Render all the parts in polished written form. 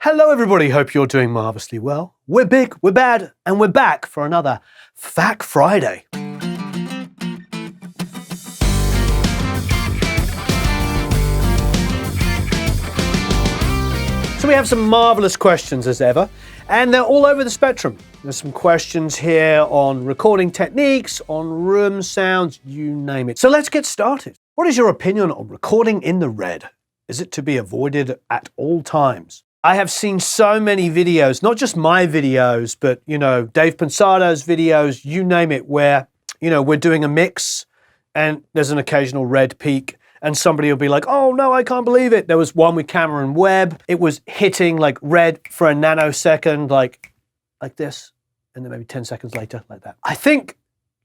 Hello everybody, hope you're doing marvelously well. We're big, we're bad, and we're back for another Fact Friday. So we have some marvelous questions as ever, and they're all over the spectrum. There's some questions here on recording techniques, on room sounds, you name it. So let's get started. What is your opinion on recording in the red? Is it to be avoided at all times? I have seen so many videos, not just my videos, but, Dave Pensado's videos, you name it, where, we're doing a mix and there's an occasional red peak and somebody will be like, oh no, I can't believe it. There was one with Cameron Webb. It was hitting like red for a nanosecond, like this, and then maybe 10 seconds later, like that. I think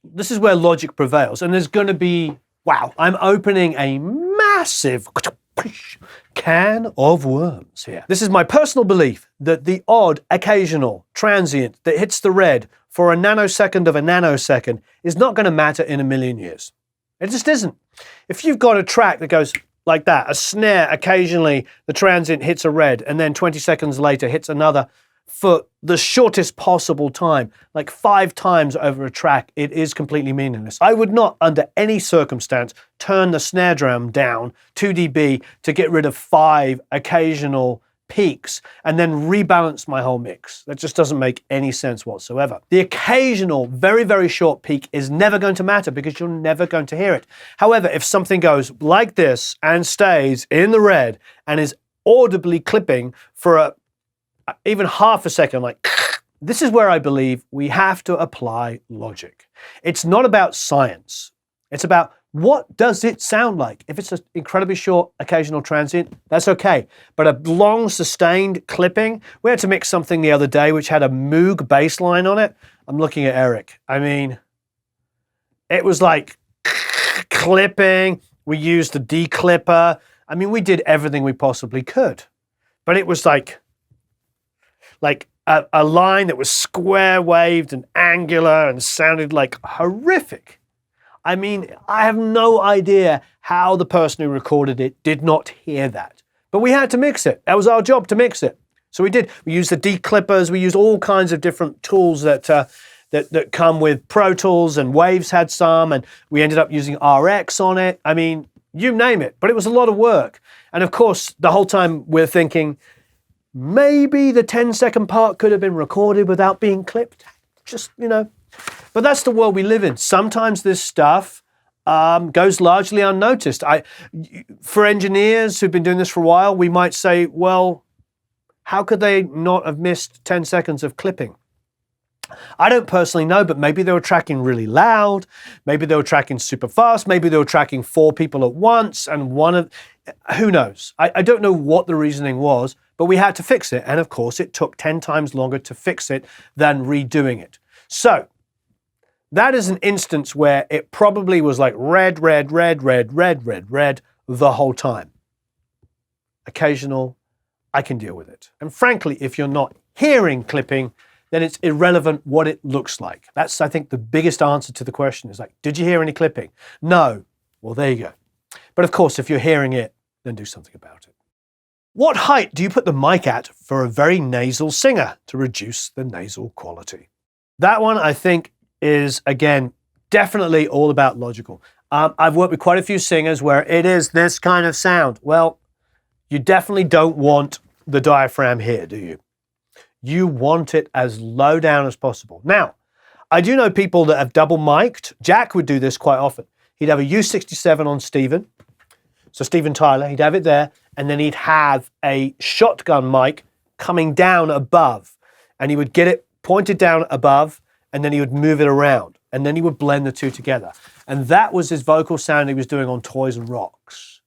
this is where logic prevails, and there's going to be, wow, I'm opening a massive can of worms here. This is my personal belief that the odd, occasional, transient that hits the red for a nanosecond of a nanosecond is not going to matter in a million years. It just isn't. If you've got a track that goes like that, a snare, occasionally the transient hits a red and then 20 seconds later hits another for the shortest possible time, like 5 times over a track, it is completely meaningless. I would not, under any circumstance, turn the snare drum down 2 dB to get rid of 5 occasional peaks and then rebalance my whole mix. That just doesn't make any sense whatsoever. The occasional, very, very short peak is never going to matter because you're never going to hear it. However, if something goes like this and stays in the red and is audibly clipping for even half a second, like this is where I believe we have to apply logic. It's not about science. It's about what does it sound like? If it's an incredibly short occasional transient, that's okay. But a long sustained clipping, we had to mix something the other day which had a Moog bass line on it. I'm looking at Eric. I mean, it was like clipping. We used the declipper. I mean, we did everything we possibly could. But it was like a line that was square waved and angular and sounded like horrific. I mean, I have no idea how the person who recorded it did not hear that. But we had to mix it. That was our job, to mix it. So we did. We used the declippers. We used all kinds of different tools that come with Pro Tools, and Waves had some, and we ended up using RX on it. I mean, you name it. But it was a lot of work. And of course, the whole time we're thinking, maybe the 10-second part could have been recorded without being clipped. Just, But that's the world we live in. Sometimes this stuff goes largely unnoticed. For engineers who've been doing this for a while, we might say, well, how could they not have missed 10 seconds of clipping? I don't personally know, but maybe they were tracking really loud. Maybe they were tracking super fast. Maybe they were tracking 4 people at once and who knows? I don't know what the reasoning was, but we had to fix it. And of course, it took 10 times longer to fix it than redoing it. So that is an instance where it probably was like red, red, red, red, red, red, red the whole time. Occasional, I can deal with it. And frankly, if you're not hearing clipping, then it's irrelevant what it looks like. That's, I think, the biggest answer to the question is like, did you hear any clipping? No. Well, there you go. But of course, if you're hearing it, then do something about it. What height do you put the mic at for a very nasal singer to reduce the nasal quality? That one, I think, is, again, definitely all about logical. I've worked with quite a few singers where it is this kind of sound. Well, you definitely don't want the diaphragm here, do you? You want it as low down as possible. Now, I do know people that have double mic'd. Jack would do this quite often. He'd have a U67 on Steven. So Steven Tyler, he'd have it there, and then he'd have a shotgun mic coming down above, and he would get it pointed down above, and then he would move it around, and then he would blend the two together. And that was his vocal sound he was doing on Toys and Rocks,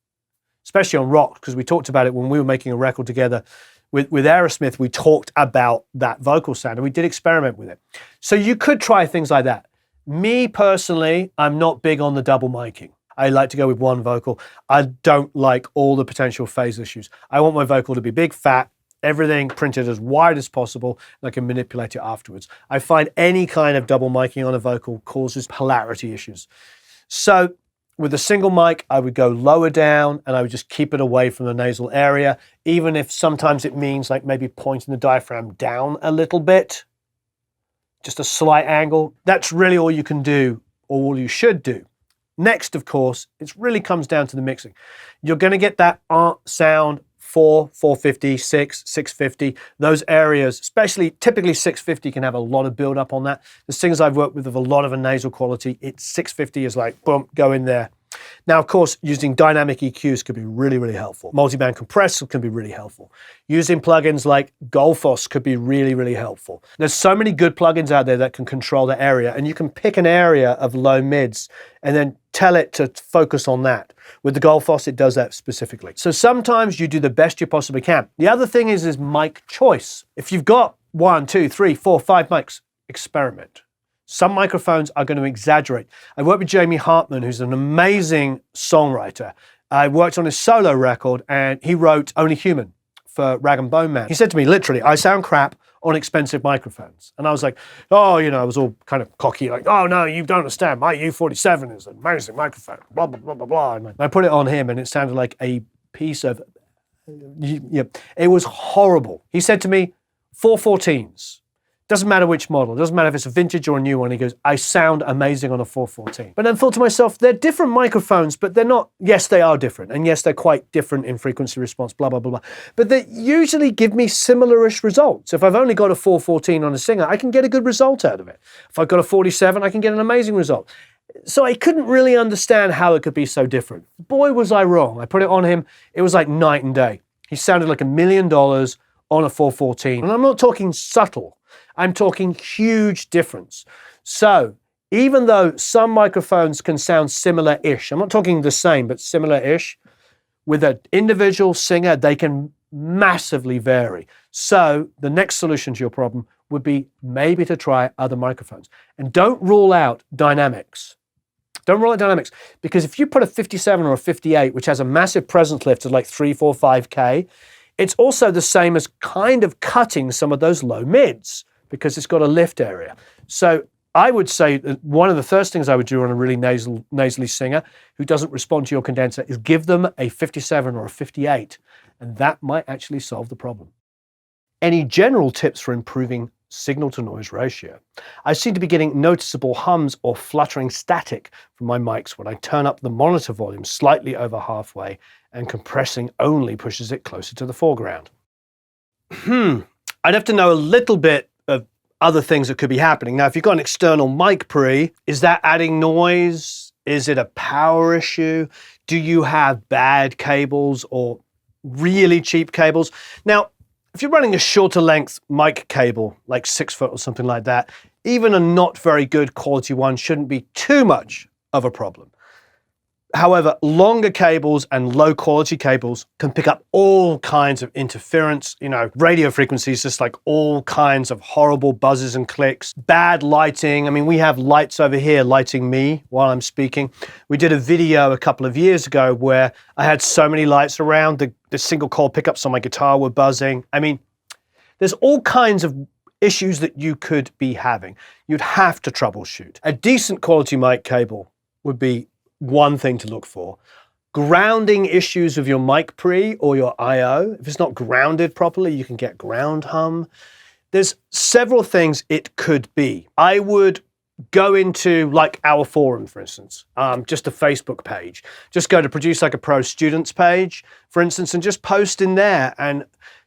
especially on Rocks, because we talked about it when we were making a record together with Aerosmith. We talked about that vocal sound, and we did experiment with it. So you could try things like that. Me personally, I'm not big on the double miking. I like to go with one vocal. I don't like all the potential phase issues. I want my vocal to be big, fat, everything printed as wide as possible, and I can manipulate it afterwards. I find any kind of double miking on a vocal causes polarity issues. So with a single mic, I would go lower down and I would just keep it away from the nasal area, even if sometimes it means like maybe pointing the diaphragm down a little bit, just a slight angle. That's really all you can do, or all you should do. Next, of course, it really comes down to the mixing. You're going to get that sound 4, 450, 6, 650. Those areas, especially typically 650 can have a lot of build up on that. The singers I've worked with have a lot of a nasal quality. It's 650 is like, boom, go in there. Now, of course, using dynamic EQs could be really, really helpful. Multiband compressor can be really helpful. Using plugins like Gullfoss could be really, really helpful. There's so many good plugins out there that can control the area, and you can pick an area of low mids and then tell it to focus on that. With the Gullfoss, it does that specifically. So sometimes you do the best you possibly can. The other thing is mic choice. If you've got 1, 2, 3, 4, 5 mics, experiment. Some microphones are going to exaggerate. I worked with Jamie Hartman, who's an amazing songwriter. I worked on his solo record, and he wrote Only Human for Rag and Bone Man. He said to me, literally, I sound crap on expensive microphones. And I was like, oh, I was all kind of cocky, like, oh no, you don't understand. My U47 is an amazing microphone, blah, blah, blah, blah, blah. And I put it on him, and it sounded like a piece of, it was horrible. He said to me, 414s. Doesn't matter which model. Doesn't matter if it's a vintage or a new one. He goes, I sound amazing on a 414. But then I thought to myself, they're different microphones, but they're not, yes, they are different. And yes, they're quite different in frequency response, blah, blah, blah, blah. But they usually give me similar-ish results. If I've only got a 414 on a Singer, I can get a good result out of it. If I've got a 47, I can get an amazing result. So I couldn't really understand how it could be so different. Boy, was I wrong. I put it on him. It was like night and day. He sounded like $1 million on a 414. And I'm not talking subtle. I'm talking huge difference. So even though some microphones can sound similar-ish, I'm not talking the same, but similar-ish, with an individual singer, they can massively vary. So the next solution to your problem would be maybe to try other microphones. And don't rule out dynamics. Don't rule out dynamics, because if you put a 57 or a 58, which has a massive presence lift of like 3, 4, 5K, it's also the same as kind of cutting some of those low mids, because it's got a lift area. So I would say that one of the first things I would do on a really nasally singer who doesn't respond to your condenser is give them a 57 or a 58, and that might actually solve the problem. Any general tips for improving signal-to-noise ratio? I seem to be getting noticeable hums or fluttering static from my mics when I turn up the monitor volume slightly over halfway, and compressing only pushes it closer to the foreground. I'd have to know a little bit of other things that could be happening. Now, if you've got an external mic pre, is that adding noise? Is it a power issue? Do you have bad cables or really cheap cables? Now, if you're running a shorter length mic cable, like 6 foot or something like that, even a not very good quality one shouldn't be too much of a problem. However, longer cables and low quality cables can pick up all kinds of interference, radio frequencies, just like all kinds of horrible buzzes and clicks, bad lighting. I mean, we have lights over here lighting me while I'm speaking. We did a video a couple of years ago where I had so many lights around, the single coil pickups on my guitar were buzzing. I mean, there's all kinds of issues that you could be having. You'd have to troubleshoot. A decent quality mic cable would be one thing to look for. Grounding issues of your mic pre or your I/O. If it's not grounded properly, you can get ground hum. There's several things it could be. I would go into like our forum, for instance, just a Facebook page. Just go to Produce Like a Pro Students page, for instance, and just post in there and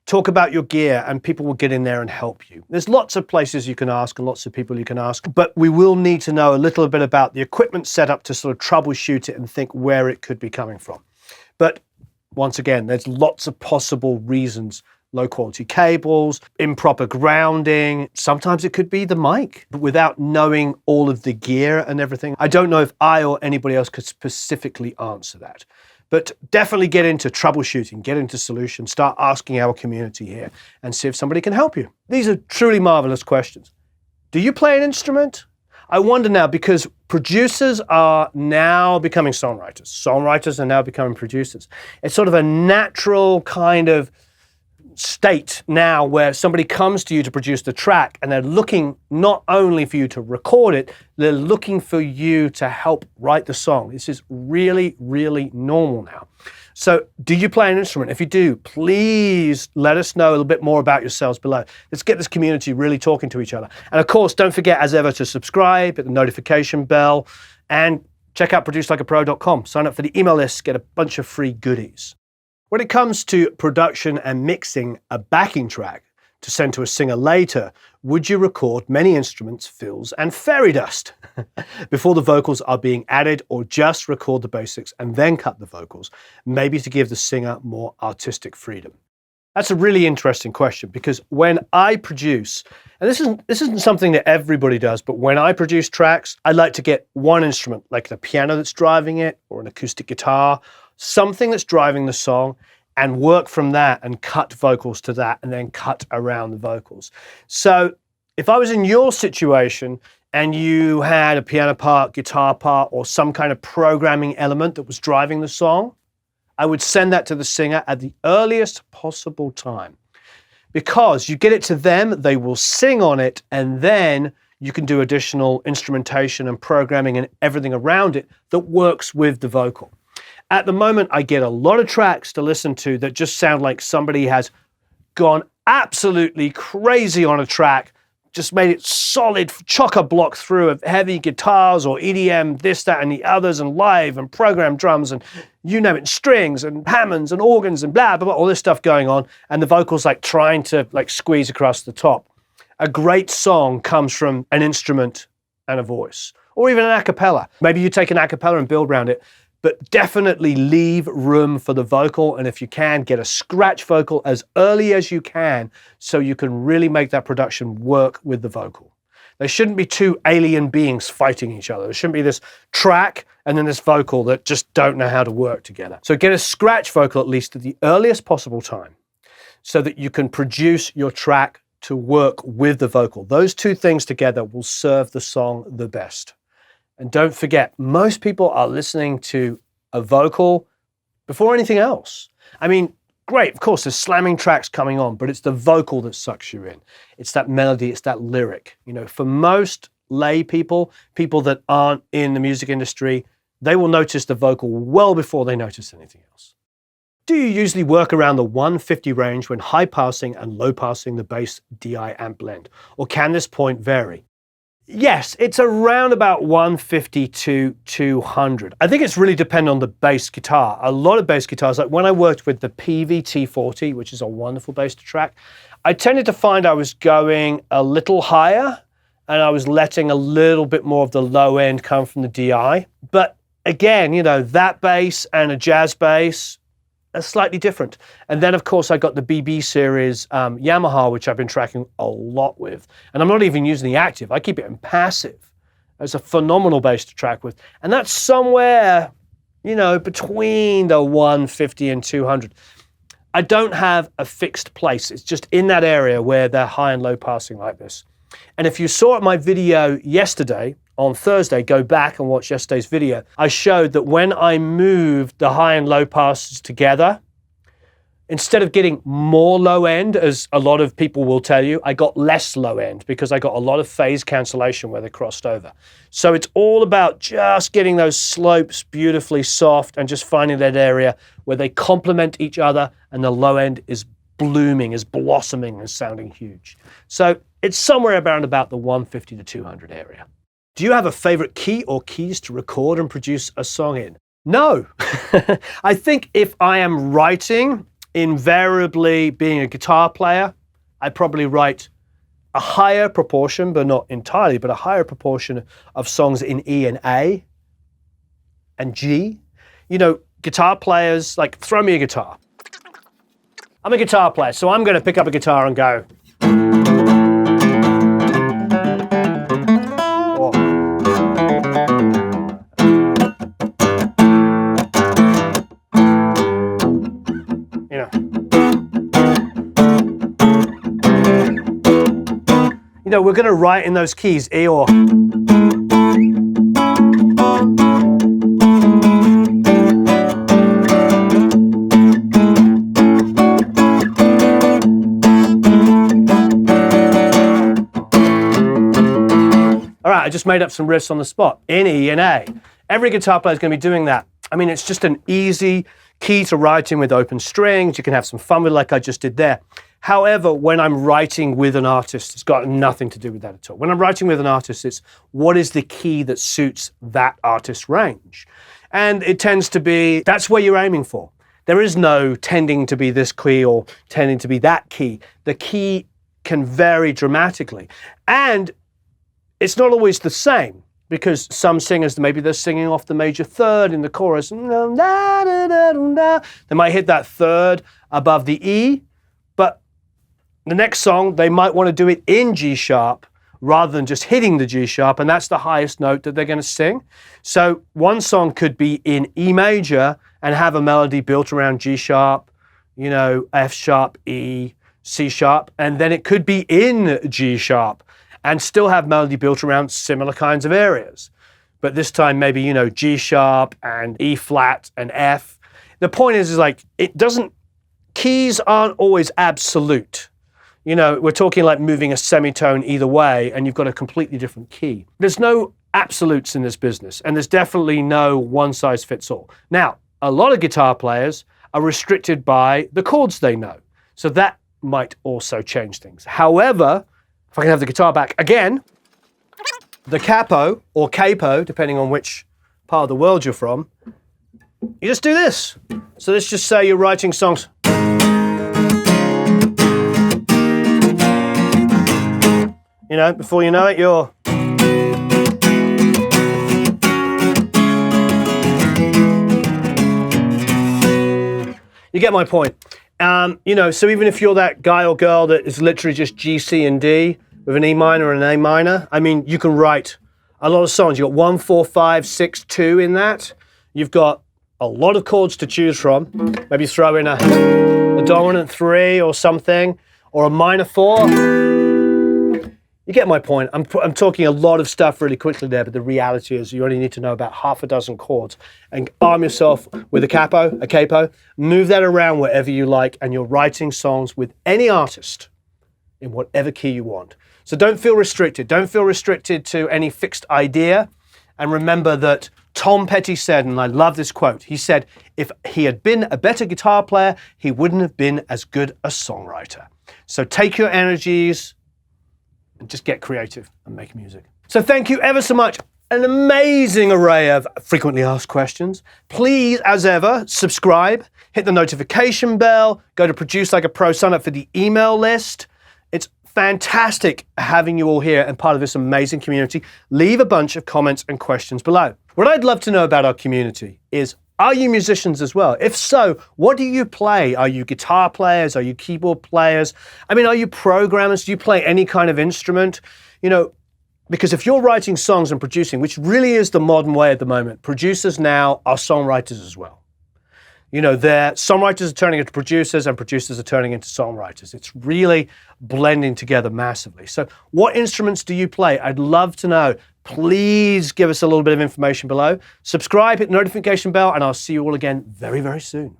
talk about your gear, and people will get in there and help you. There's lots of places you can ask and lots of people you can ask, but we will need to know a little bit about the equipment setup to sort of troubleshoot it and think where it could be coming from. But once again, there's lots of possible reasons. Low quality cables, improper grounding. Sometimes it could be the mic, but without knowing all of the gear and everything, I don't know if I or anybody else could specifically answer that. But definitely get into troubleshooting, get into solutions, start asking our community here and see if somebody can help you. These are truly marvelous questions. Do you play an instrument? I wonder now, because producers are now becoming songwriters. Songwriters are now becoming producers. It's sort of a natural kind of state now where somebody comes to you to produce the track and they're looking not only for you to record it, they're looking for you to help write the song. This is really, really normal now. So do you play an instrument? If you do, please let us know a little bit more about yourselves below. Let's get this community really talking to each other. And of course, don't forget as ever to subscribe, hit the notification bell, and check out producelikeapro.com. Sign up for the email list, get a bunch of free goodies. When it comes to production and mixing a backing track to send to a singer later, would you record many instruments, fills, and fairy dust before the vocals are being added, or just record the basics and then cut the vocals, maybe to give the singer more artistic freedom? That's a really interesting question, because when I produce, and this isn't something that everybody does, but when I produce tracks, I like to get one instrument, like the piano that's driving it, or an acoustic guitar, something that's driving the song, and work from that and cut vocals to that and then cut around the vocals. So if I was in your situation and you had a piano part, guitar part, or some kind of programming element that was driving the song, I would send that to the singer at the earliest possible time. Because you get it to them, they will sing on it, and then you can do additional instrumentation and programming and everything around it that works with the vocal. At the moment, I get a lot of tracks to listen to that just sound like somebody has gone absolutely crazy on a track, just made it solid, chock-a-block through of heavy guitars or EDM, this, that, and the others, and live and programmed drums and you name it, strings and Hammonds and organs and blah, blah, blah, all this stuff going on, and the vocals like trying to like squeeze across the top. A great song comes from an instrument and a voice, or even an a cappella. Maybe you take an a cappella and build around it, but definitely leave room for the vocal, and if you can, get a scratch vocal as early as you can so you can really make that production work with the vocal. There shouldn't be two alien beings fighting each other. There shouldn't be this track and then this vocal that just don't know how to work together. So get a scratch vocal at least at the earliest possible time so that you can produce your track to work with the vocal. Those two things together will serve the song the best. And don't forget, most people are listening to a vocal before anything else. I mean, great, of course, there's slamming tracks coming on, but it's the vocal that sucks you in. It's that melody, it's that lyric. You know, for most lay people, people that aren't in the music industry, they will notice the vocal well before they notice anything else. Do you usually work around the 150 range when high passing and low passing the bass DI amp blend? Or can this point vary? Yes, it's around about 150 to 200. I think it's really dependent on the bass guitar. A lot of bass guitars, like when I worked with the PVT40, which is a wonderful bass to track, I tended to find I was going a little higher and I was letting a little bit more of the low end come from the DI. But again, you know, that bass and a jazz bass are slightly different. And then of course I got the BB series Yamaha, which I've been tracking a lot with. And I'm not even using the active, I keep it in passive. It's a phenomenal bass to track with. And that's somewhere, you know, between the 150 and 200. I don't have a fixed place. It's just in that area where they're high and low passing like this. And if you saw my video yesterday, on Thursday, go back and watch yesterday's video, I showed that when I moved the high and low passes together, instead of getting more low end, as a lot of people will tell you, I got less low end because I got a lot of phase cancellation where they crossed over. So it's all about just getting those slopes beautifully soft and just finding that area where they complement each other and the low end is blooming, is blossoming, is sounding huge. So it's somewhere around about the 150 to 200 area. Do you have a favorite key or keys to record and produce a song in? No. I think if I am writing, invariably being a guitar player, I probably write a higher proportion, but not entirely, but a higher proportion of songs in E and A and G. You know, guitar players, like throw me a guitar. I'm a guitar player, so I'm going to pick up a guitar and go. You know, we're going to write in those keys, E or. right, I just made up some riffs on the spot in E and A. Every guitar player is going to be doing that. I mean, it's just an easy key to write in with open strings. You can have some fun with it like I just did there. However, when I'm writing with an artist, it's got nothing to do with that at all. When I'm writing with an artist, it's what is the key that suits that artist's range? And it tends to be, that's where you're aiming for. There is no tending to be this key or tending to be that key. The key can vary dramatically. And it's not always the same, because some singers, maybe they're singing off the major third in the chorus. They might hit that third above the E, but the next song, they might want to do it in G sharp rather than just hitting the G sharp, and that's the highest note that they're going to sing. So one song could be in E major and have a melody built around G sharp, you know, F sharp, E, C sharp, and then it could be in G sharp and still have melody built around similar kinds of areas. But this time maybe, you know, G sharp and E flat and F. The point is like, keys aren't always absolute. You know, we're talking like moving a semitone either way and you've got a completely different key. There's no absolutes in this business, and there's definitely no one size fits all. Now, a lot of guitar players are restricted by the chords they know. So that might also change things. However, if I can have the guitar back again, the capo or capo, depending on which part of the world you're from, you just do this. So let's just say you're writing songs. You know, before you know it, you're... You get my point. You know, so even if you're that guy or girl that is literally just G, C, and D with an E minor and an A minor, I mean, you can write a lot of songs. You've got 1, 4, 5, 6, 2 in that. You've got a lot of chords to choose from. Maybe throw in a dominant 3 or something, or a minor 4. You get my point. I'm talking a lot of stuff really quickly there, but the reality is you only need to know about half a dozen chords and arm yourself with a capo, move that around wherever you like, and you're writing songs with any artist in whatever key you want. So don't feel restricted. Don't feel restricted to any fixed idea. And remember that Tom Petty said, and I love this quote, he said, if he had been a better guitar player, he wouldn't have been as good a songwriter. So take your energies and just get creative and make music. So thank you ever so much. An amazing array of frequently asked questions. Please, as ever, subscribe, hit the notification bell, go to Produce Like a Pro, sign up for the email list. It's fantastic having you all here and part of this amazing community. Leave a bunch of comments and questions below. What I'd love to know about our community is, are you musicians as well? If so, what do you play? Are you guitar players? Are you keyboard players? I mean, are you programmers? Do you play any kind of instrument? You know, because if you're writing songs and producing, which really is the modern way at the moment, producers now are songwriters as well. You know, songwriters are turning into producers and producers are turning into songwriters. It's really blending together massively. So what instruments do you play? I'd love to know. Please give us a little bit of information below. Subscribe, hit the notification bell, and I'll see you all again very, very soon.